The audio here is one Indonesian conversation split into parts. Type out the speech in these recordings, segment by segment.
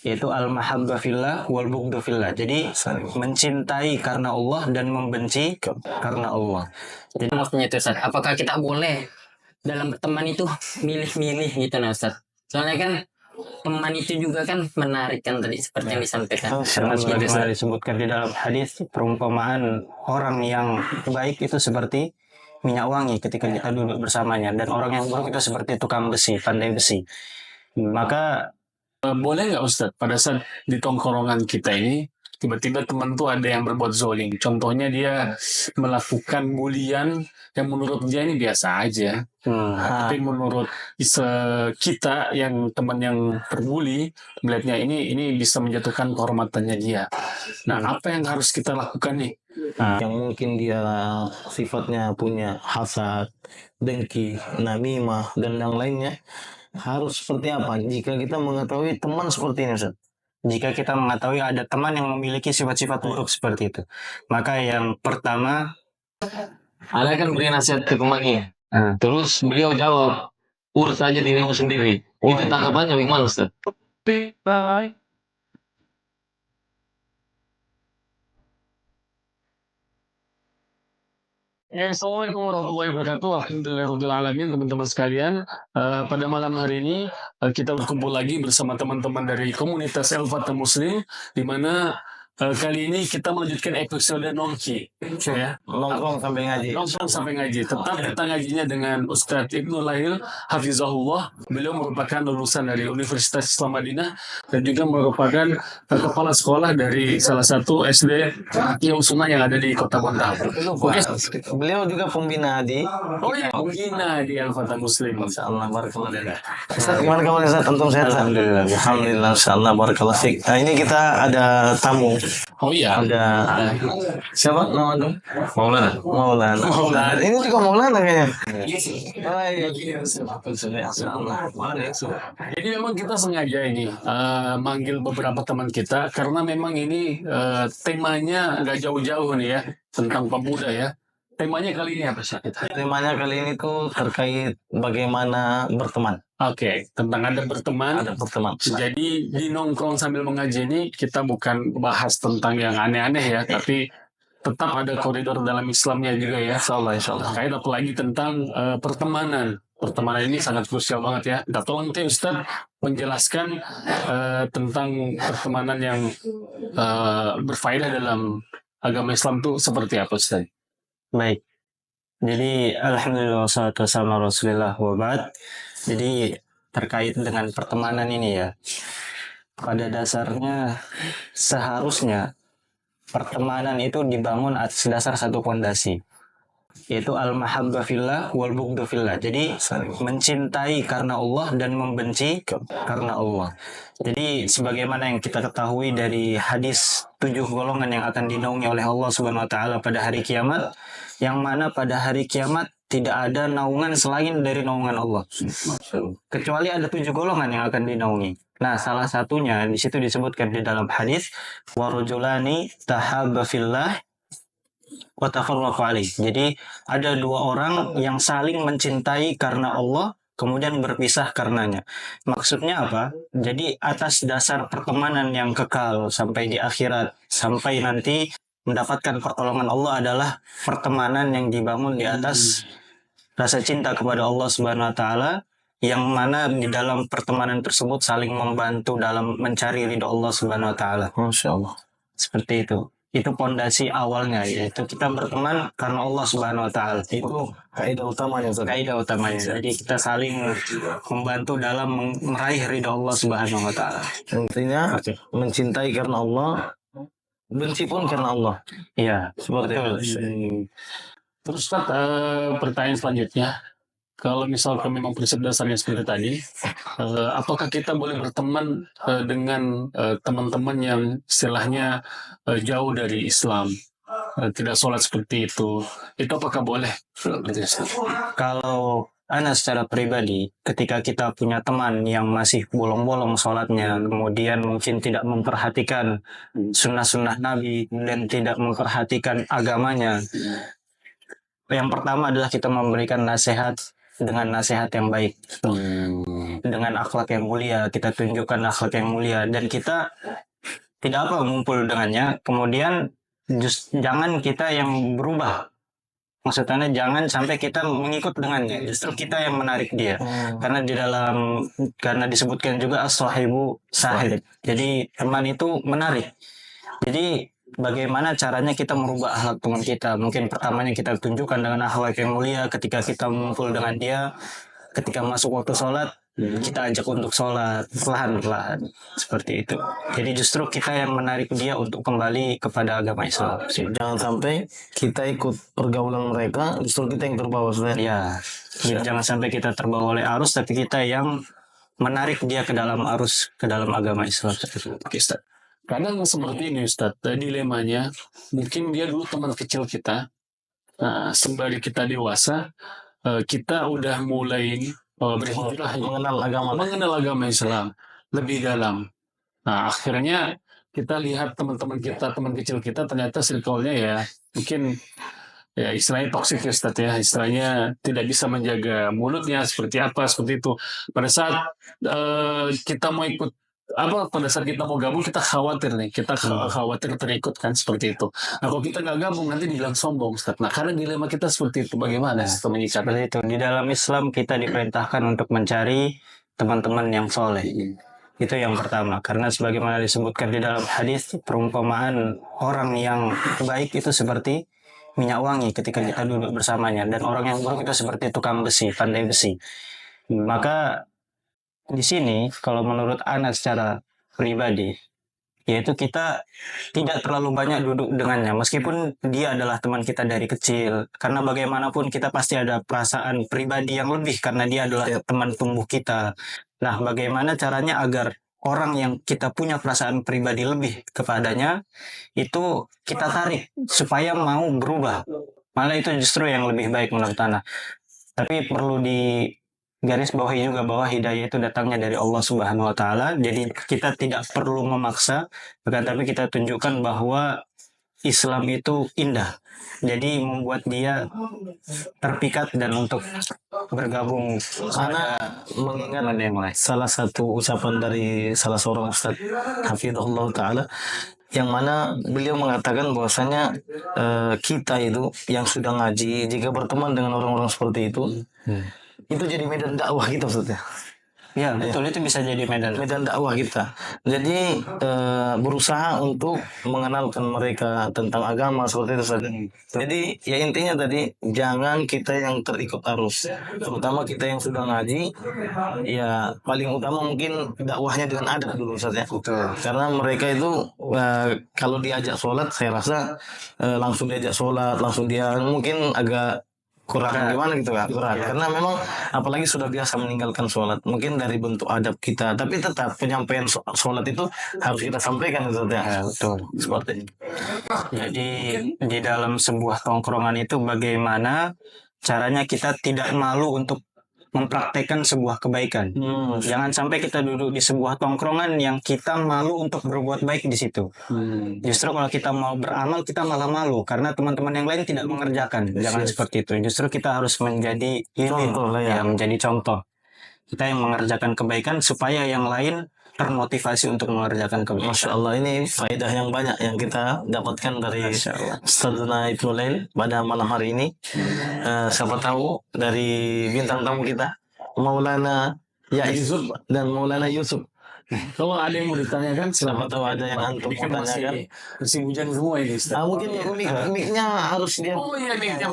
yaitu al-mahabbah fillah wal bughdhu fillah. Jadi mencintai karena Allah dan membenci karena Allah. Jadi maksudnya itu Ustaz, apakah kita boleh dalam berteman itu milih-milih gitu nah Ustaz? Soalnya kan teman itu juga kan menarik kan tadi seperti yang disampaikan. Karena sebagaimana disebutkan di dalam hadis, perumpamaan orang yang baik itu seperti minyak wangi ketika kita duduk bersamanya, dan orang yang buruk itu seperti tukang besi, pandai besi. Maka boleh nggak Ustadz pada saat di tongkrongan kita ini tiba-tiba teman tuh ada yang berbuat zolim, contohnya dia melakukan bulian yang menurut dia ini biasa aja, tapi menurut kita yang teman yang terbuli melihatnya ini bisa menjatuhkan kehormatannya dia. Nah, apa yang harus kita lakukan nih? Yang mungkin dia sifatnya punya hasad, dengki, namimah, dan yang lainnya, harus seperti apa jika kita mengetahui teman seperti ini, Ustaz? Jika kita mengetahui ada teman yang memiliki sifat-sifat buruk seperti itu, maka yang pertama, Ada kan beri nasihat ke temannya. Terus beliau jawab, urus aja dirimu sendiri. Itu tanggapannya bagaimana Ustaz? Bye. Assalamualaikum warahmatullahi wabarakatuh. Alhamdulillahirrahmanirrahim, teman-teman sekalian. Pada malam hari ini kita berkumpul lagi bersama teman-teman dari komunitas El-Fatah Muslim, di mana kali ini kita melanjutkan episode nongki, ya. Nongkrong sampai ngaji. Nongkrong sampai ngaji. Tetap kita ngajinya dengan Ustadz Ibnu Lail Hafizahullah. Beliau merupakan lulusan dari Universitas Islam Madinah dan juga merupakan kepala sekolah dari salah satu SD yang Sunnah yang ada di Kota Bontang. Oke, beliau juga pembina di. Oh ya, pembina di Al-Fatah Muslim. Insyaallah barakallah. Ustaz, gimana kabar Ustaz? Antum sehat? Alhamdulillah. Alhamdulillah, insyaallah barakallah fik. Nah, ini kita ada tamu. Oh iya. Ada siapa nama antum? Maulana. Maulana. Ini juga Maulana kayaknya. Jadi memang kita sengaja ini manggil beberapa teman kita karena memang ini temanya nggak jauh-jauh nih ya, tentang pemuda ya. Temanya kali ini apa sih? Temanya kali ini tuh terkait bagaimana berteman. Oke, tentang ada berteman. Ada berteman. Jadi di nongkrong sambil mengaji ini kita bukan bahas tentang yang aneh-aneh ya, tapi tetap ada koridor dalam Islamnya juga ya. Insyaallah. Terkait apalagi tentang pertemanan. Pertemanan ini sangat krusial banget ya. Kita tolong Ustaz menjelaskan tentang pertemanan yang berfaedah dalam agama Islam itu seperti apa Ustaz? baik. Jadi alhamdulillah wassalatu wassalamu ala Rasulillah wa ba'd. Jadi terkait dengan pertemanan ini ya, pada dasarnya seharusnya pertemanan itu dibangun atas dasar satu fondasi, yaitu al-mahabbah fillah wal bughdhu fillah. Jadi mencintai karena Allah dan membenci karena Allah. Jadi sebagaimana yang kita ketahui dari hadis 7 golongan yang akan dinaungi oleh Allah Subhanahu wa taala pada hari kiamat, yang mana pada hari kiamat tidak ada naungan selain dari naungan Allah. Kecuali ada 7 golongan yang akan dinaungi. Nah, salah satunya di situ disebutkan di dalam hadis, warujulani tahabba fillah wa tafarraqu alaih. Jadi ada 2 orang yang saling mencintai karena Allah kemudian berpisah karenanya. Maksudnya apa? Jadi atas dasar pertemanan yang kekal sampai di akhirat, sampai nanti mendapatkan pertolongan Allah adalah pertemanan yang dibangun di atas rasa cinta kepada Allah Subhanahu wa taala, yang mana di dalam pertemanan tersebut saling membantu dalam mencari ridho Allah Subhanahu wa taala. Masyaallah. Seperti itu. Itu pondasi awalnya, yaitu kita berteman karena Allah Subhanahu wa taala. Itu Kaidah utamanya, Ustaz. kaidah utamanya. Jadi kita saling membantu dalam meraih ridho Allah Subhanahu wa taala. Intinya mencintai karena Allah, benci pun karena Allah. Iya, Seperti betul. itu. Terus Ustaz, pertanyaan selanjutnya, kalau misalkan memang prinsip dasarnya seperti tadi, apakah kita boleh berteman dengan teman-teman yang istilahnya jauh dari Islam, tidak sholat seperti itu apakah boleh? Kalau Ana secara pribadi, ketika kita punya teman yang masih bolong-bolong sholatnya, kemudian mungkin tidak memperhatikan sunnah-sunnah Nabi, dan tidak memperhatikan agamanya, yang pertama adalah kita memberikan nasihat dengan nasihat yang baik, dengan akhlak yang mulia, kita tunjukkan akhlak yang mulia, dan kita tidak apa mengumpul dengannya, kemudian jangan kita yang berubah. Maksudnya jangan sampai kita mengikut dengannya, justru kita yang menarik dia. Karena disebutkan juga as-sahibu sahib. Jadi teman itu menarik. Jadi bagaimana caranya kita merubah akhlak teman kita? Mungkin pertamanya kita tunjukkan dengan akhlak yang mulia ketika kita mengumpul dengan dia, ketika masuk waktu sholat, kita ajak untuk sholat perlahan-lahan seperti itu. Jadi justru kita yang menarik dia untuk kembali kepada agama Islam. Jangan sampai kita ikut pergaulan mereka, justru kita yang terbawa. Ya, jangan sampai kita terbawa oleh arus, tapi kita yang menarik dia ke dalam arus, ke dalam agama Islam. Oke, Ustaz. Kadang seperti ini, Ustaz. Dilemanya, mungkin dia dulu teman kecil kita. Nah, sembari kita dewasa, kita udah mulai berhijrah, mengenal agama Islam lebih dalam. Nah, akhirnya kita lihat teman-teman kita, teman kecil kita, ternyata circle-nya ya mungkin ya istilahnya toksik ya Ustaz ya, istilahnya tidak bisa menjaga mulutnya seperti itu. Pada saat kita mau ikut pada saat kita mau gabung, kita khawatir nih, kita khawatir terikut kan seperti itu. Nah, kalau kita nggak gabung nanti dibilang sombong, Ustaz. Nah, karena dilema kita seperti itu, bagaimana menyikapi itu? Di dalam Islam kita diperintahkan untuk mencari teman-teman yang soleh. Itu yang pertama, karena sebagaimana disebutkan di dalam hadis, perumpamaan orang yang baik itu seperti minyak wangi ketika kita duduk bersamanya, dan orang yang buruk itu seperti tukang besi, pandai besi. Maka di sini kalau menurut Ana secara pribadi, yaitu kita tidak terlalu banyak duduk dengannya, meskipun dia adalah teman kita dari kecil, karena bagaimanapun kita pasti ada perasaan pribadi yang lebih karena dia adalah teman tumbuh kita. Nah, bagaimana caranya agar orang yang kita punya perasaan pribadi lebih kepadanya itu kita tarik supaya mau berubah, malah itu justru yang lebih baik menurut Ana. Tapi perlu di garis bawahi juga bahwa hidayah itu datangnya dari Allah Subhanahu wa taala. Jadi kita tidak perlu memaksa, tapi kita tunjukkan bahwa Islam itu indah. Jadi membuat dia terpikat dan untuk bergabung. Karena mengingat salah satu ucapan dari salah seorang Ustaz Hafizahullah Ta'ala, yang mana beliau mengatakan bahwasanya kita itu yang sudah ngaji, jika berteman dengan orang-orang seperti itu jadi medan dakwah kita, Ustaz ya. Ya, betul, itu bisa jadi medan dakwah kita. Jadi berusaha untuk mengenalkan mereka tentang agama seperti itu saja. Jadi ya intinya tadi, jangan kita yang terikut arus, terutama kita yang sudah ngaji. Ya paling utama mungkin dakwahnya dengan adab dulu saja. Karena mereka itu kalau diajak sholat, saya rasa langsung diajak sholat, langsung dia mungkin agak kurang gimana gitu kan, karena memang apalagi sudah biasa meninggalkan sholat, mungkin dari bentuk adab kita, tapi tetap penyampaian sholat itu harus kita sampaikan gitu ya. Betul. Seperti itu. Jadi di dalam sebuah tongkrongan itu bagaimana caranya kita tidak malu untuk mempraktekkan sebuah kebaikan. Jangan sampai kita duduk di sebuah tongkrongan yang kita malu untuk berbuat baik di situ. Justru kalau kita mau beramal, kita malah malu karena teman-teman yang lain tidak mengerjakan. Jangan seperti itu. Justru kita harus menjadi contoh lah ya. Menjadi contoh. Kita yang mengerjakan kebaikan supaya yang lain termotivasi untuk mengerjakan kebaikan. Masya Allah, ini faedah yang banyak yang kita dapatkan dari Ustadzuna Ibnu Lail pada malam hari ini. Siapa tahu dari bintang tamu kita Maulana Yusuf dan Maulana Yusuf, kalau ada yang mau ditanyakan, siapa tahu ada yang antum mau tanyakan. Masih hujan semua ini, Ustaz. Mungkin mic-nya harus dia. Oh iya, mic-nya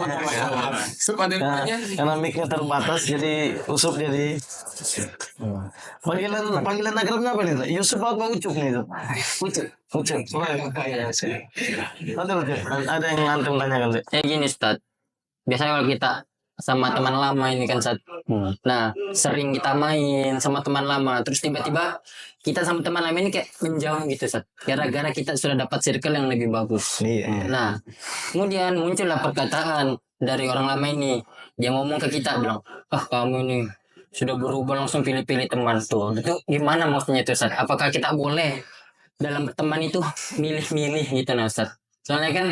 Karena mic-nya terbatas, jadi Usup jadi panggilan akrabnya apa nih? Yusuf apa Ucup nih? Ucup. Ada yang antum tanyakan sih? Gini Ustaz, biasanya kalau kita sama teman lama ini kan Ustaz, nah sering kita main sama teman lama, terus tiba-tiba kita sama teman lama ini kayak menjauh gitu Ustaz, gara-gara kita sudah dapat circle yang lebih bagus. Nah kemudian muncullah perkataan dari orang lama ini, dia ngomong ke kita bilang, kamu ini sudah berubah, langsung pilih-pilih teman tuh. Itu gimana maksudnya itu Ustaz? Apakah kita boleh dalam berteman itu milih-milih gitu nah Ustaz? Soalnya kan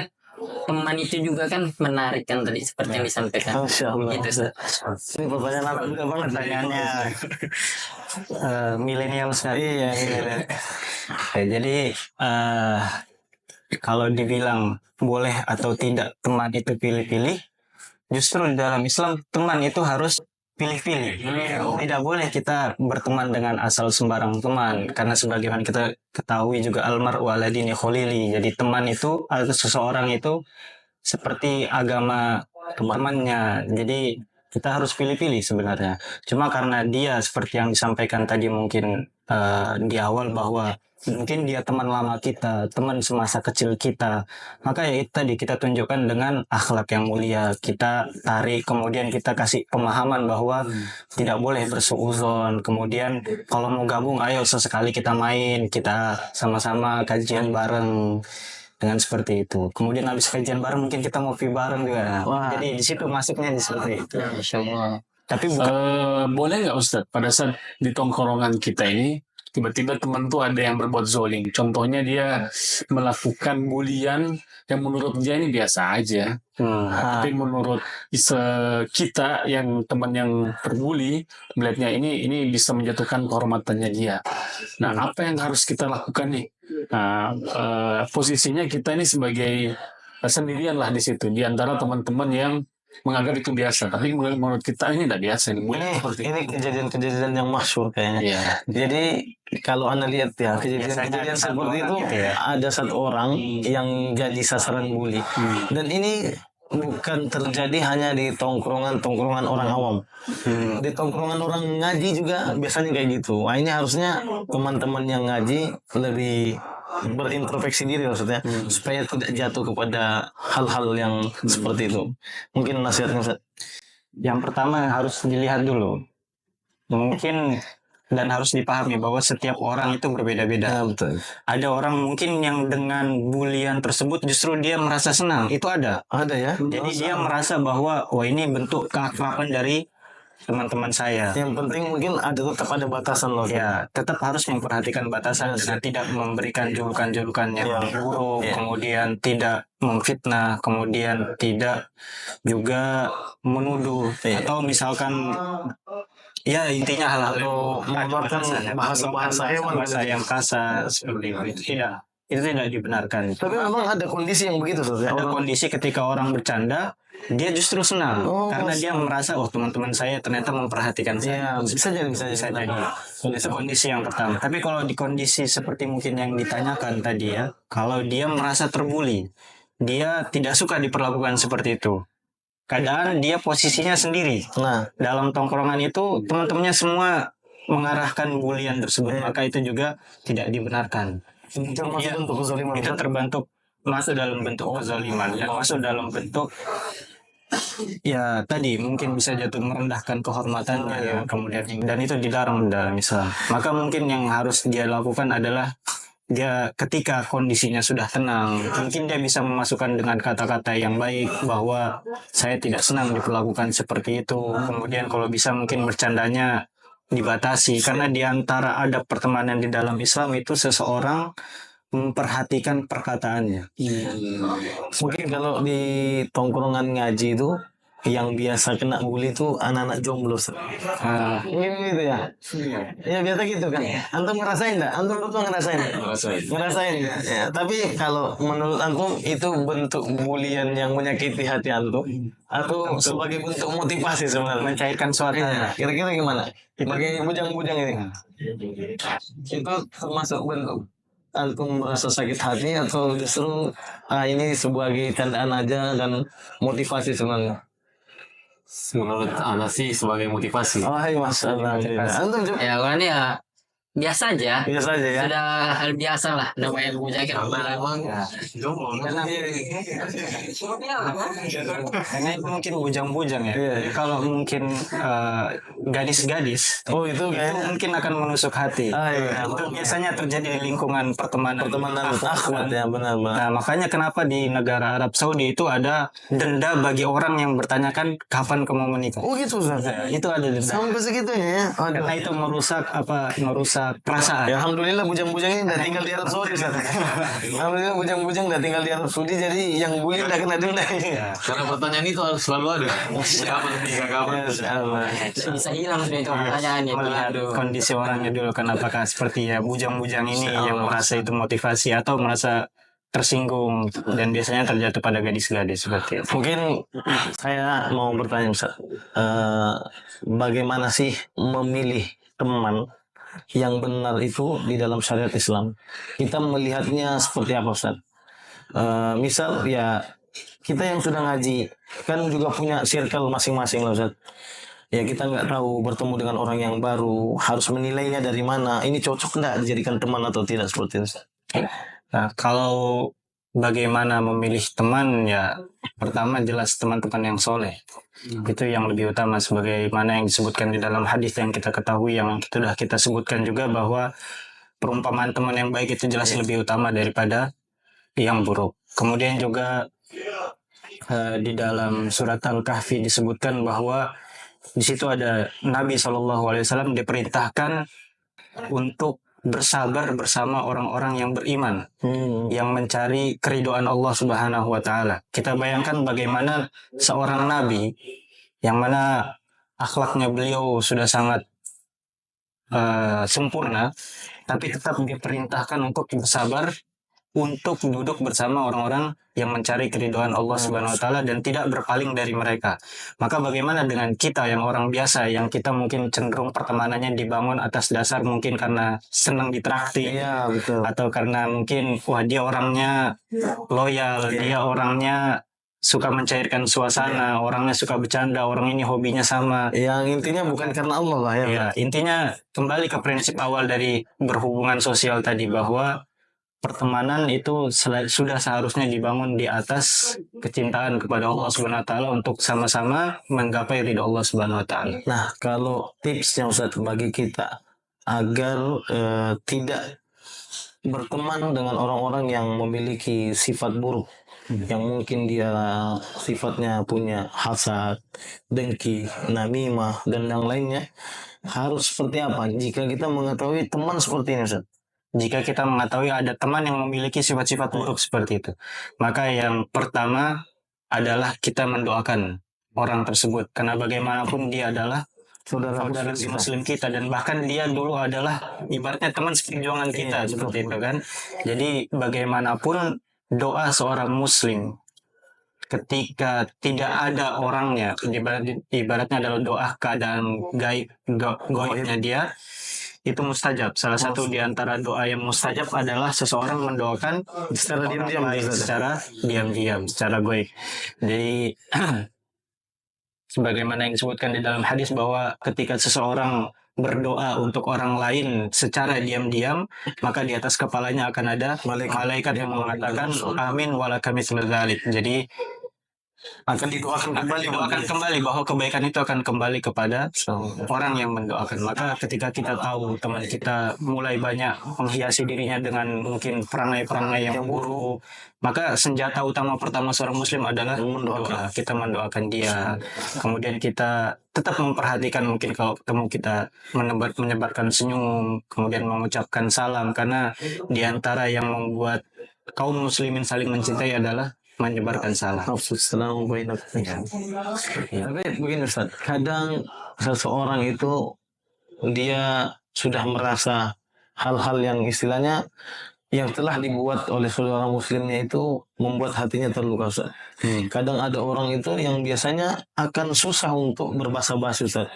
teman itu juga kan menarik kan tadi seperti yang disampaikan. Masya Allah. Gitu, Ustaz. Ini pertanyaan anak muda banget. Pertanyaannya milenial sekali. Iya, Oke, jadi kalau dibilang boleh atau tidak teman itu pilih-pilih, justru di dalam Islam teman itu harus pilih-pilih. Tidak boleh kita berteman dengan asal sembarang teman, karena sebagaimana kita ketahui juga almar'u ala dini kholili. Jadi teman itu atau seseorang itu seperti agama temannya. Jadi kita harus pilih-pilih sebenarnya. Cuma karena dia seperti yang disampaikan tadi mungkin di awal bahwa mungkin dia teman lama kita, teman semasa kecil kita, maka ya itu tadi kita tunjukkan dengan akhlak yang mulia, kita tarik, kemudian kita kasih pemahaman bahwa tidak boleh bersuuzon, kemudian kalau mau gabung ayo sesekali kita main, kita sama-sama kajian bareng dengan seperti itu. Kemudian habis kajian bareng mungkin kita ngopi bareng juga. Wah. Jadi di situ masuknya di seperti itu. Masya Allah. Tapi bukan Boleh nggak Ustadz pada saat di tongkrongan kita ini tiba-tiba teman tuh ada yang berbuat zolim. Contohnya dia melakukan bulian yang menurut dia ini biasa aja. Tapi menurut kita yang teman yang terbuli melihatnya ini bisa menjatuhkan kehormatannya dia. Nah, apa yang harus kita lakukan nih? Nah, posisinya kita ini sebagai sendirian lah di situ di antara teman-teman yang menganggap itu biasa, tapi menurut kita ini tidak biasa. Ini kejadian-kejadian yang masyhur kayaknya. Iya. Jadi kalau Anda lihat ya kejadian-kejadian seperti itu ada satu orang yang jadi sasaran bully dan ini bukan terjadi hanya di tongkrongan orang awam. Di tongkrongan orang ngaji juga biasanya kayak gitu. Wah, ini harusnya teman-teman yang ngaji lebih berintrospeksi diri maksudnya supaya tidak jatuh kepada hal-hal yang seperti itu. Mungkin nasihatnya Ustaz. yang pertama harus dilihat dulu. Mungkin dan harus dipahami bahwa setiap orang itu berbeda-beda. Betul. Ada orang mungkin yang dengan bulian tersebut justru dia merasa senang. Itu ada. Ada ya. Jadi dia merasa bahwa wah ini bentuk keakraban dari teman-teman saya. Yang penting mungkin tetap ada batasan loh. Ya, tetap harus memperhatikan batasan dengan tidak memberikan julukan-julukan yang buruk, kemudian tidak memfitnah, kemudian tidak juga menuduh atau misalkan ya intinya hal-hal mengeluarkan bahasa-bahasa hewan bahasa yang kasar seperti itu. Tidak, itu tidak dibenarkan. Tapi memang ada kondisi yang begitu Ustaz. Ada kondisi ketika orang bercanda dia justru senang karena dia merasa teman-teman saya ternyata memperhatikan saya. Bisa jadi. Itu kondisi yang pertama. Tapi kalau di kondisi seperti mungkin yang ditanyakan tadi ya, kalau dia merasa terbuli, dia tidak suka diperlakukan seperti itu. Keadaan dia posisinya sendiri. Nah, Dalam tongkrongan itu teman-temannya semua mengarahkan bulian tersebut, maka itu juga tidak dibenarkan. termasuk bentuk kezaliman. Itu terbentuk masuk dalam bentuk kezaliman dan masuk dalam bentuk ya tadi mungkin bisa jatuh merendahkan kehormatannya ya, kemudian dan itu dilarang dalam Islam. Maka mungkin yang harus dia lakukan adalah dia ketika kondisinya sudah tenang, mungkin dia bisa memasukkan dengan kata-kata yang baik bahwa saya tidak senang diperlakukan seperti itu. Kemudian kalau bisa mungkin bercandanya dibatasi karena di antara adab pertemanan di dalam Islam itu seseorang memperhatikan perkataannya. Mungkin kalau di tongkrongan ngaji itu yang biasa kena bully itu anak-anak jomblo. Gitu ya. Ya biasa gitu kan. Antum ngerasain enggak? Antum betul ngerasain? Ngerasain. Ya, tapi kalau menurut antum itu bentuk bulian yang menyakiti hati antum atau sebagai bentuk motivasi sebenarnya Mencairkan suasana. Kira-kira gimana? Sebagai bujang-bujang ini. Itu termasuk bentuk antum merasa sakit hati atau justru ini sebagai candaan aja dan motivasi sebenarnya? Menurut Anda sih sebagai motivasi. Masalah. Antum Ya kalau ini ya biasa aja. biasa aja ya. Sudah hal biasa lah. Namanya bujang kan. Karena itu mungkin bujang-bujang ya. Kalau mungkin gadis-gadis Itu kayaknya mungkin akan menusuk hati. Itu biasanya terjadi di lingkungan pertemanan akhwat ya benar. Nah, makanya kenapa di negara Arab Saudi itu ada denda bagi orang yang bertanyakan kapan kamu menikah. Oh gitu Ustaz. Itu ada denda. Sampai segitunya ya. Karena itu merusak rasa perasaan. Ya, alhamdulillah bujang-bujang ini udah tinggal di Arab Saudi Ustaz. Alhamdulillah bujang-bujang udah tinggal di Arab Saudi, jadi yang bully udah kena denda ini. Karena pertanyaan itu harus selalu ada. Kapan nikah kapan? Insyaallah. Nggak bisa hilang sudah itu pertanyaannya. Melihat Aduh. kondisi orangnya dulu kan, apakah seperti ya bujang-bujang ini yang merasa itu motivasi atau merasa tersinggung, dan biasanya terjatuh pada gadis-gadis seperti itu. Mungkin saya mau bertanya Ustaz, bagaimana sih memilih teman yang benar itu di dalam syariat Islam? Kita melihatnya seperti apa Ustaz? Misal ya kita yang sudah ngaji kan juga punya circle masing-masing lah Ustaz. Ya kita nggak tahu bertemu dengan orang yang baru, harus menilainya dari mana. Ini cocok nggak dijadikan teman atau tidak seperti itu Ustaz? Nah, kalau bagaimana memilih teman, ya pertama jelas teman-teman yang soleh. Itu yang lebih utama, sebagaimana yang disebutkan di dalam hadis yang kita ketahui, yang sudah kita sebutkan juga, bahwa perumpamaan teman yang baik itu jelas lebih utama daripada yang buruk. Kemudian juga di dalam surat Al-Kahfi disebutkan bahwa di situ ada Nabi SAW diperintahkan untuk bersabar bersama orang-orang yang beriman, yang mencari keridhaan Allah Subhanahu wa taala. Kita bayangkan bagaimana seorang nabi yang mana akhlaknya beliau sudah sangat sempurna, tapi tetap diperintahkan untuk bersabar, untuk duduk bersama orang-orang yang mencari keridhaan Allah Subhanahu wa taala dan tidak berpaling dari mereka. Maka bagaimana dengan kita yang orang biasa, yang kita mungkin cenderung pertemanannya dibangun atas dasar mungkin karena senang ditraktir, Iya betul. atau karena mungkin wah dia orangnya loyal, dia orangnya suka mencairkan suasana, orangnya suka bercanda, orang ini hobinya sama. Yang intinya bukan karena Allah lah ya. Ya, intinya kembali ke prinsip awal dari berhubungan sosial tadi, bahwa pertemanan itu sudah seharusnya dibangun di atas kecintaan kepada Allah Subhanahu wa taala untuk sama-sama menggapai ridha Allah Subhanahu wa taala. Nah, kalau tipsnya Ustaz bagi kita agar tidak berteman dengan orang-orang yang memiliki sifat buruk, yang mungkin dia sifatnya punya hasad, dengki, namimah dan yang lainnya, harus seperti apa jika kita mengetahui teman seperti ini Ustaz? Jika kita mengetahui ada teman yang memiliki sifat-sifat buruk seperti itu, maka yang pertama adalah kita mendoakan orang tersebut, karena bagaimanapun dia adalah saudara muslim kita, dan bahkan dia dulu adalah ibaratnya teman seperjuangan kita, seperti itu kan. Jadi bagaimanapun doa seorang muslim ketika tidak ada orangnya, ibaratnya adalah doa keadaan gaibnya dia, itu mustajab. Salah satu di antara doa yang mustajab adalah seseorang mendoakan Secara diam-diam, secara diam-diam, secara goib. Jadi sebagaimana yang disebutkan di dalam hadis, bahwa ketika seseorang berdoa untuk orang lain secara diam-diam, maka di atas kepalanya akan ada malaikat yang mengatakan amin walaka mithlu dzalik. Jadi akan didoakan kembali bahwa kebaikan itu akan kembali kepada orang yang mendoakan. Maka ketika kita tahu teman kita mulai banyak menghiasi dirinya dengan mungkin perangai-perangai yang buruk, maka senjata utama pertama seorang muslim adalah doa. Kita mendoakan dia, kemudian kita tetap memperhatikan, mungkin kalau ketemu kita menyebarkan senyum, kemudian mengucapkan salam, karena di antara yang membuat kaum muslimin saling mencintai adalah menyebarkan salam. Tapi begini Ustaz, kadang seseorang itu dia sudah merasa hal-hal yang istilahnya yang telah dibuat oleh saudara muslimnya itu membuat hatinya terluka Ustaz. Kadang ada orang itu yang biasanya akan susah untuk berbasa-basi Ustaz.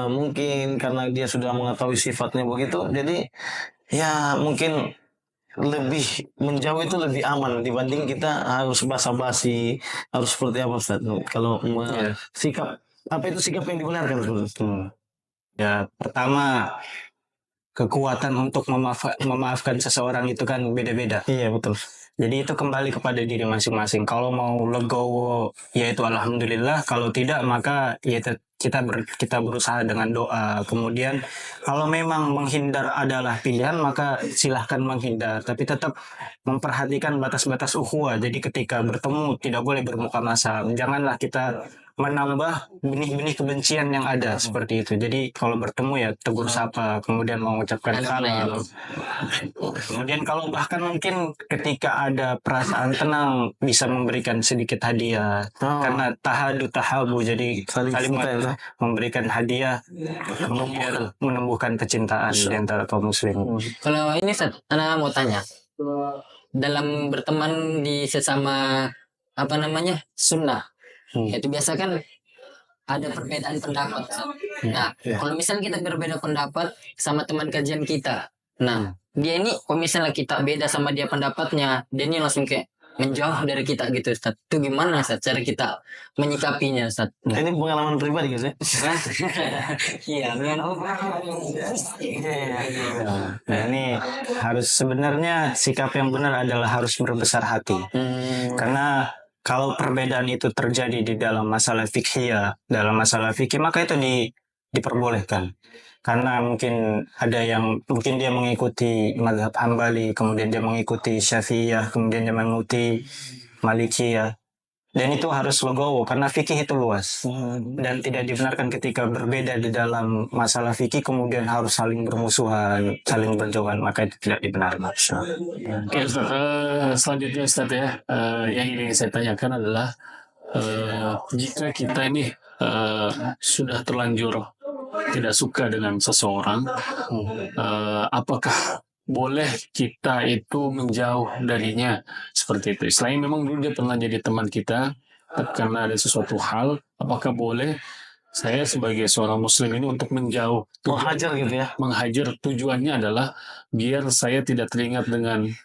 Mungkin karena dia sudah mengetahui sifatnya begitu, jadi ya mungkin lebih menjauh itu lebih aman dibanding kita harus basa-basi, harus seperti apa Ustaz? Kalau sikap apa itu sikap yang dibenarkan Ustaz? Ya, pertama kekuatan untuk memaafkan seseorang itu kan beda-beda. Iya betul. Jadi itu kembali kepada diri masing-masing. Kalau mau legowo, ya itu alhamdulillah. Kalau tidak, maka ya kita berusaha dengan doa. Kemudian kalau memang menghindar adalah pilihan, maka silahkan menghindar. Tapi tetap memperhatikan batas-batas ukhuwah. Jadi ketika bertemu tidak boleh bermuka masam. Janganlah kita menambah benih-benih kebencian yang ada seperti itu. Jadi kalau bertemu ya tegur sapa, kemudian mengucapkan salam. Kemudian kalau bahkan mungkin ketika ada perasaan tenang bisa memberikan sedikit hadiah. Karena tahabu jadi saling memberikan hadiah kemudian menumbuhkan kecintaan di antara kaum muslim. Kalau ini Ustaz, Ana mau tanya. Dalam berteman di sesama sunnah, itu biasa kan ada perbedaan pendapat. Nah, kalau misalnya kita berbeda pendapat sama teman kajian kita, nah dia ini kalau misalnya kita beda sama dia pendapatnya, dia ini langsung kayak menjauh dari kita gitu Ustaz. Itu gimana Ustaz cara kita menyikapinya Ustaz? Ini pengalaman pribadi guys ya. Iya, Nah ini harus sebenarnya sikap yang benar adalah harus berbesar hati. Karena kalau perbedaan itu terjadi di dalam masalah fikih dalam masalah fikih maka itu diperbolehkan. Karena mungkin ada yang mungkin dia mengikuti mazhab Hambali, kemudian dia mengikuti Syafi'iyah, kemudian dia mengikuti Malikiyah. Dan itu harus legowo karena fikih itu luas dan tidak dibenarkan ketika berbeda di dalam masalah fikih kemudian harus saling bermusuhan, saling berjauhan, maka itu tidak dibenarkan. Oke, Ustaz. Selanjutnya Ustaz ya, yang ingin saya tanyakan adalah jika kita ini sudah terlanjur tidak suka dengan seseorang, apakah boleh kita itu menjauh darinya seperti itu? Selain memang dulu dia pernah jadi teman kita, karena ada sesuatu hal, apakah boleh saya sebagai seorang muslim ini untuk menjauh? Menghajar gitu ya. Menghajar tujuannya adalah biar saya tidak teringat dengan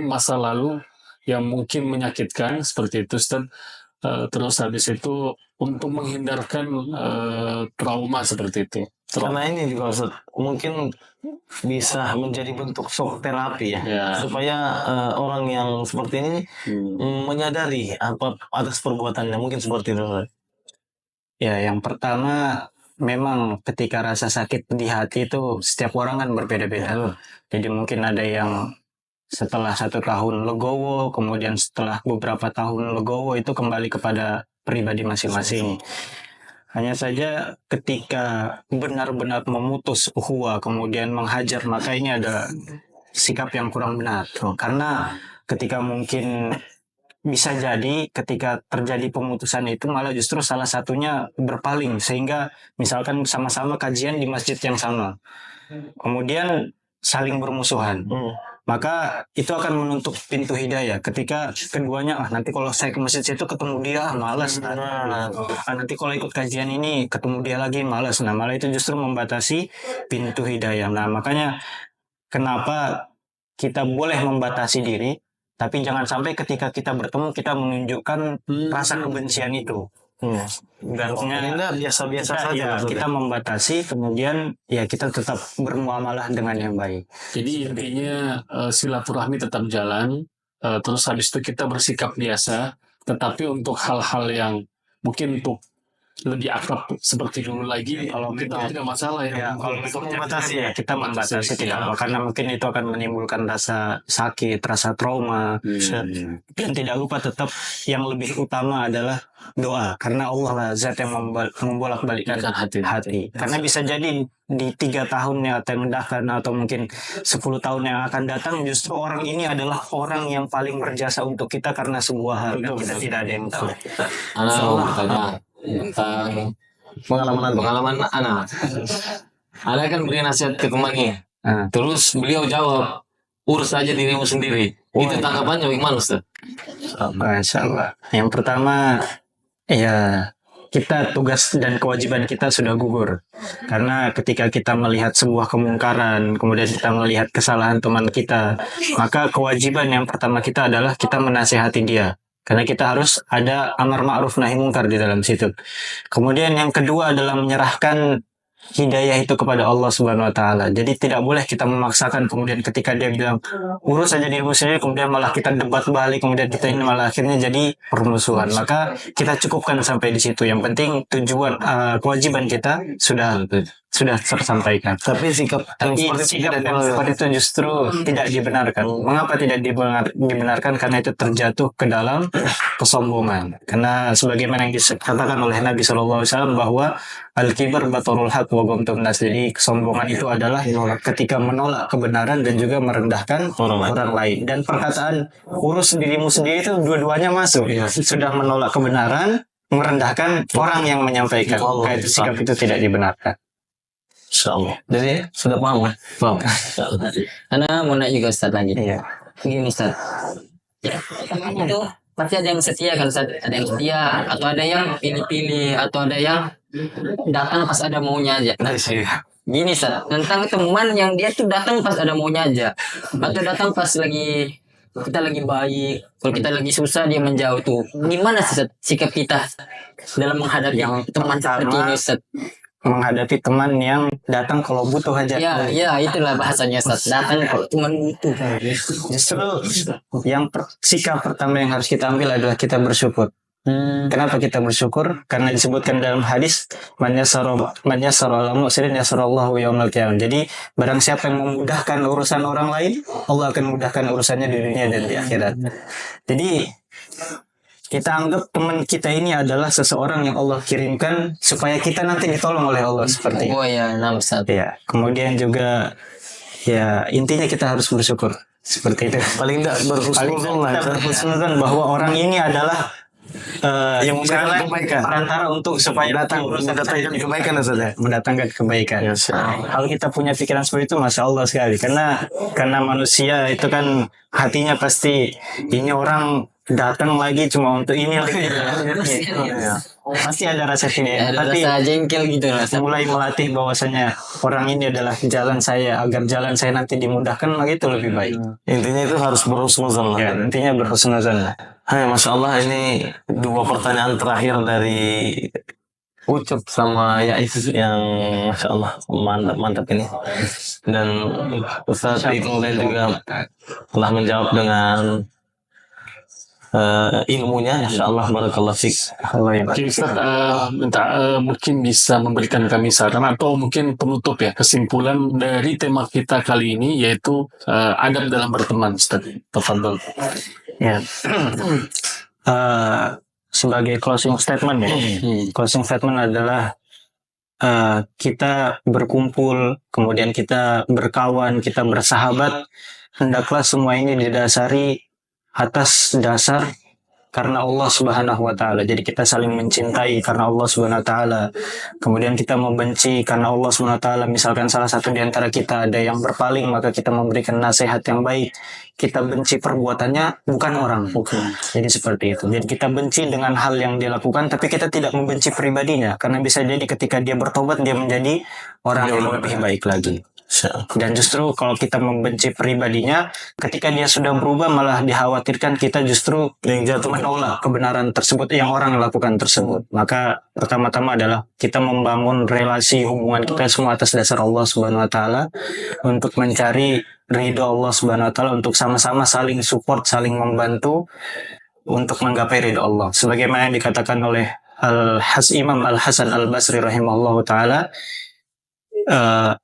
masa lalu yang mungkin menyakitkan seperti itu Ustaz. Terus habis itu untuk menghindarkan trauma seperti itu. Karena ini juga Ustaz, mungkin bisa menjadi bentuk shock terapi ya. Supaya orang yang seperti ini menyadari apa atas perbuatannya, mungkin seperti itu. Ya, yang pertama memang ketika rasa sakit di hati itu setiap orang kan berbeda-beda. Jadi mungkin ada yang setelah 1 tahun legowo, kemudian setelah beberapa tahun legowo itu kembali kepada pribadi masing-masing. Hanya saja ketika benar-benar memutus ukhuwah kemudian menghajar maka ini ada sikap yang kurang benar. Karena ketika mungkin bisa jadi ketika terjadi pemutusan itu malah justru salah satunya berpaling sehingga misalkan sama-sama kajian di masjid yang sama. Kemudian saling bermusuhan. Maka itu akan menutup pintu hidayah ketika keduanya nanti kalau saya ke masjid itu ketemu dia malas nanti kalau ikut kajian ini ketemu dia lagi malas. Nah malah itu justru membatasi pintu hidayah. Nah makanya kenapa kita boleh membatasi diri tapi jangan sampai ketika kita bertemu kita menunjukkan rasa kebencian itu. Harusnya biasa-biasa saja. Kita membatasi, kemudian ya kita tetap bermuamalah dengan yang baik. Jadi intinya silaturahmi tetap jalan, terus habis itu kita bersikap biasa, tetapi untuk hal-hal yang mungkin untuk lebih akrab seperti dulu lagi, kalau kita tidak masalah ya. Kalau kita membatasi tidak apa, karena mungkin itu akan menimbulkan rasa sakit, rasa trauma, dan tidak lupa tetap yang lebih utama adalah doa, karena Allah lah zat yang membolak-balikkan hati. Karena bisa jadi di 3 tahun yang akan mendatang atau mungkin 10 tahun yang akan datang justru orang ini adalah orang yang paling berjasa untuk kita karena sebuah hal yang kita tidak ada yang tahu. Ana mau bertanya tentang pengalaman Ana. Ana kan beri nasihat ke temannya. Terus beliau jawab, urus saja dirimu sendiri. Itu tanggapannya bagaimana Ustaz? Masya Allah. Yang pertama, ya kita tugas dan kewajiban kita sudah gugur. Karena ketika kita melihat sebuah kemungkaran, kemudian kita melihat kesalahan teman kita, maka kewajiban yang pertama kita adalah kita menasihati dia. Karena kita harus ada amar ma'ruf nahi mungkar di dalam situ. Kemudian yang kedua adalah menyerahkan hidayah itu kepada Allah Subhanahu wa taala. Jadi tidak boleh kita memaksakan kemudian ketika dia bilang urus saja dirimu sendiri kemudian malah kita debat balik kemudian kita ini malah akhirnya jadi permusuhan. Maka kita cukupkan sampai di situ. Yang penting tujuan kewajiban kita sudah sudah tersampaikan. Tapi sikap yang Tapi seperti itu sikap tidak yang seperti itu justru tidak dibenarkan. Mengapa tidak dibenarkan? Karena itu terjatuh ke dalam kesombongan. Karena sebagaimana yang dikatakan oleh Nabi SAW bahwa al-kibar batarul haq wa ghamtun nas. Jadi kesombongan itu adalah ketika menolak kebenaran dan juga merendahkan orang lain. Dan perkataan urus dirimu sendiri itu dua-duanya masuk. Sudah menolak kebenaran, merendahkan orang yang menyampaikan. Maka itu sikap itu tidak dibenarkan. Insyaallah. Jadi sudah paham kan? Paham. Karena mau naik juga Ustaz lagi. Iya. Gini Ustaz. Ya, teman itu pasti ada yang setia kan Ustaz. Ada yang setia atau ada yang pilih-pilih atau ada yang datang pas ada maunya aja. Nah, gini Ustaz, tentang teman yang dia tuh datang pas ada maunya aja. Atau datang pas lagi kita lagi baik, kalau kita lagi susah dia menjauh tuh. Gimana sih Ustaz, sikap kita dalam menghadapi teman seperti ini Ustaz? Menghadapi teman yang datang kalau butuh aja. Ya, itulah bahasanya Ustaz. Datang kalau cuma butuh. Justru yang sikap pertama yang harus kita ambil adalah kita bersyukur. Kenapa kita bersyukur? Karena disebutkan dalam hadis man yassara ala mu'sirin yassarallahu yaumal qiyamah. Jadi barang siapa yang memudahkan urusan orang lain, Allah akan memudahkan urusannya di dunia dan di akhirat. Jadi kita anggap teman kita ini adalah seseorang yang Allah kirimkan supaya kita nanti ditolong oleh Allah seperti itu. Oh ya, Ustaz. Ya, kemudian juga ya intinya kita harus bersyukur seperti itu. Paling tidak berhusnuzon bahwa orang ini adalah yang mendatangkan kebaikan. Perantara untuk supaya mendatangkan kebaikan saja. Mendatangkan kebaikan. Kalau kita punya pikiran seperti itu, masya Allah sekali. Karena manusia itu kan hatinya pasti ini orang datang lagi cuma untuk ini lagi. Pasti ada rasa sini. Tapi rasa jengkel gitu lah. Mulai melatih bahwasanya orang ini adalah jalan saya, agar jalan saya nanti dimudahkan, lagi itu lebih baik. Intinya itu harus berhusnuzon lah. Ya, intinya berhusnuzon lah. Hai, masya Allah, ini 2 pertanyaan terakhir dari Ucup sama Yais yang masya Allah mantap ini. Dan Ustaz Iqbal juga telah menjawab dengan ilmunya, insya Allah barakallah fiik. Oke Ustaz, mungkin bisa memberikan kami saran atau mungkin penutup ya, kesimpulan dari tema kita kali ini, yaitu adab dalam berteman. Ustaz, tafadhol. Ya. Sebagai closing statement ya. Closing statement adalah kita berkumpul, kemudian kita berkawan, kita bersahabat, hendaklah semua ini didasari atas dasar karena Allah Subhanahu wa taala. Jadi kita saling mencintai karena Allah Subhanahu wa taala. Kemudian kita membenci karena Allah Subhanahu wa taala. Misalkan salah satu di antara kita ada yang berpaling, maka kita memberikan nasihat yang baik. Kita benci perbuatannya, bukan orang. Jadi seperti itu. Jadi kita benci dengan hal yang dia lakukan, tapi kita tidak membenci pribadinya. Karena bisa jadi ketika dia bertobat, dia menjadi orang yang lebih baik lagi. Dan justru kalau kita membenci pribadinya, ketika dia sudah berubah, malah dikhawatirkan kita justru yang jatuh menolak kebenaran tersebut yang orang lakukan tersebut. Maka pertama-tama adalah kita membangun relasi hubungan kita semua atas dasar Allah Subhanahu wa taala, untuk mencari ridho Allah Subhanahu wa taala, untuk sama-sama saling support, saling membantu untuk menggapai ridho Allah. Sebagaimana yang dikatakan oleh Imam Al-Hasan Al-Basri rahimahullahu taala,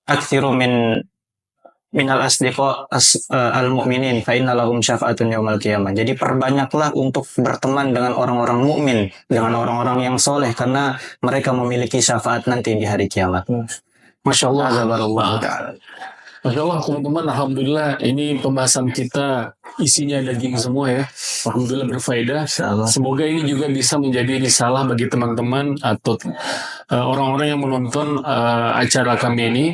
akthiru minal asdiqa al-mu'minin fa inna lahum syafa'atun yaumal qiyamah. Jadi perbanyaklah untuk berteman dengan orang-orang mukmin, dengan orang-orang yang soleh, karena mereka memiliki syafaat nanti di hari kiamat. Masya Allah, ta'ala. Masya Allah, teman-teman, alhamdulillah ini pembahasan kita isinya daging semua ya. Alhamdulillah berfaedah. Semoga ini juga bisa menjadi risalah bagi teman-teman atau orang-orang yang menonton acara kami ini.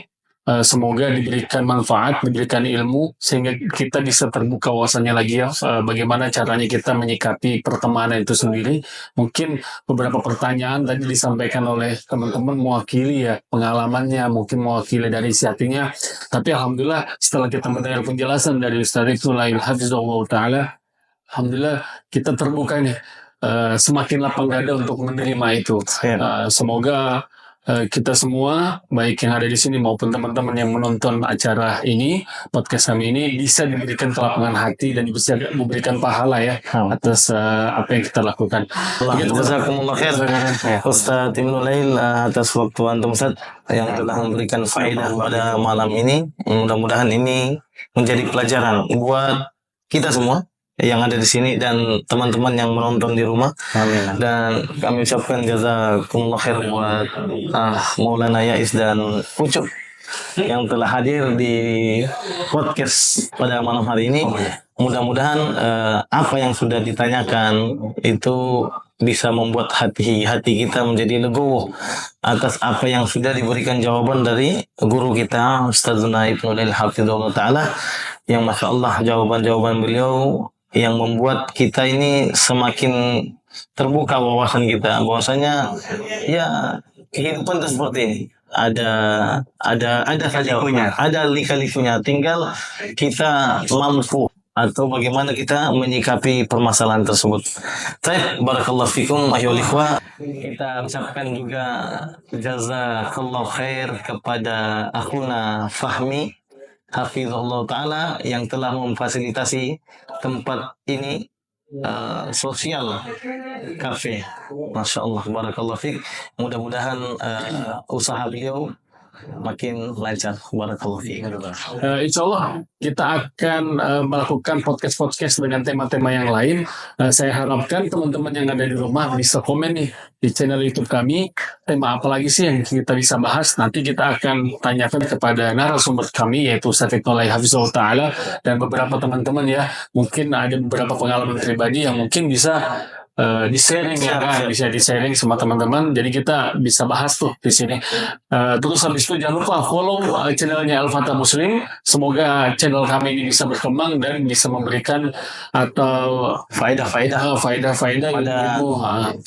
Semoga diberikan manfaat, diberikan ilmu, sehingga kita bisa terbuka wawasannya lagi ya, bagaimana caranya kita menyikapi pertemanan itu sendiri. Mungkin beberapa pertanyaan tadi disampaikan oleh teman-teman mewakili ya pengalamannya, mungkin mewakili dari isi hatinya. Tapi alhamdulillah setelah kita mendengar penjelasan dari Ustaz Iqbal Hafizahullah Ta'ala, alhamdulillah kita terbuka nih, semakin lapang dada untuk menerima itu. Semoga kita semua, baik yang ada di sini maupun teman-teman yang menonton acara ini, podcast kami ini, bisa diberikan kelapangan hati dan bisa memberikan pahala ya atas apa yang kita lakukan. Jazakumullah khair Ustaz Ibnu Lail atas waktu antum Ustaz yang telah memberikan faedah pada malam ini. Mudah-mudahan ini menjadi pelajaran buat kita semua yang ada di sini dan teman-teman yang menonton di rumah. Amin. Dan kami ucapkan jazakumullah khair buat Maulana Yais dan Ucup yang telah hadir di podcast pada malam hari ini. Mudah-mudahan apa yang sudah ditanyakan itu bisa membuat hati kita menjadi legowo atas apa yang sudah diberikan jawaban dari guru kita Ustazuna Ibnu Lail Hafizahullah Ta'ala, yang Masya Allah jawaban-jawaban beliau yang membuat kita ini semakin terbuka wawasan kita bahwasanya ya kehidupan itu seperti ini, ada saja ada lika-likunya, tinggal kita mampu atau bagaimana kita menyikapi permasalahan tersebut. Baik, barakallahu fikum ayyuhal ikhwah. Kita ucapkan juga jazakallahu khair kepada akhuna Fahmi Hafizahullah Ta'ala yang telah memfasilitasi tempat ini, sosial cafe. Masya Allah, barakallahu fiqh. Mudah-mudahan usaha beliau makin lancar. Barakallahu fiqh. Insya Allah kita akan melakukan podcast-podcast dengan tema-tema yang lain. Saya harapkan teman-teman yang ada di rumah bisa komen nih di channel YouTube kami, tema apa lagi sih yang kita bisa bahas. Nanti kita akan tanyakan kepada narasumber kami, yaitu Ustaz Ibnu Lail Hafizahullah Ta'ala, dan beberapa teman-teman ya, mungkin ada beberapa pengalaman pribadi yang mungkin bisa di-sharing ya kan, bisa di-sharing sama teman-teman. Jadi kita bisa bahas tuh di sini. Terus habis itu jangan lupa follow channelnya Al-Fatah Muslim. Semoga channel kami ini bisa berkembang dan bisa memberikan atau faedah-faedah Pada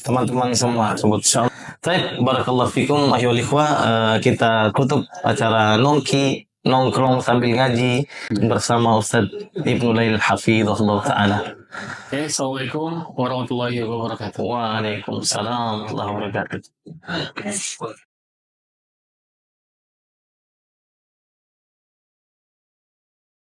teman-teman semua sebut insyaallah. Baik, barakallahu fikum ayyuhal ikhwah. Kita tutup acara nongkrong sambil ngaji bersama Ustaz Ibnu Lail Hafizahullah Ta'ala. Oke, Assalamualaikum warahmatullahi wabarakatuh. Waalaikumsalam warahmatullahi wabarakatuh.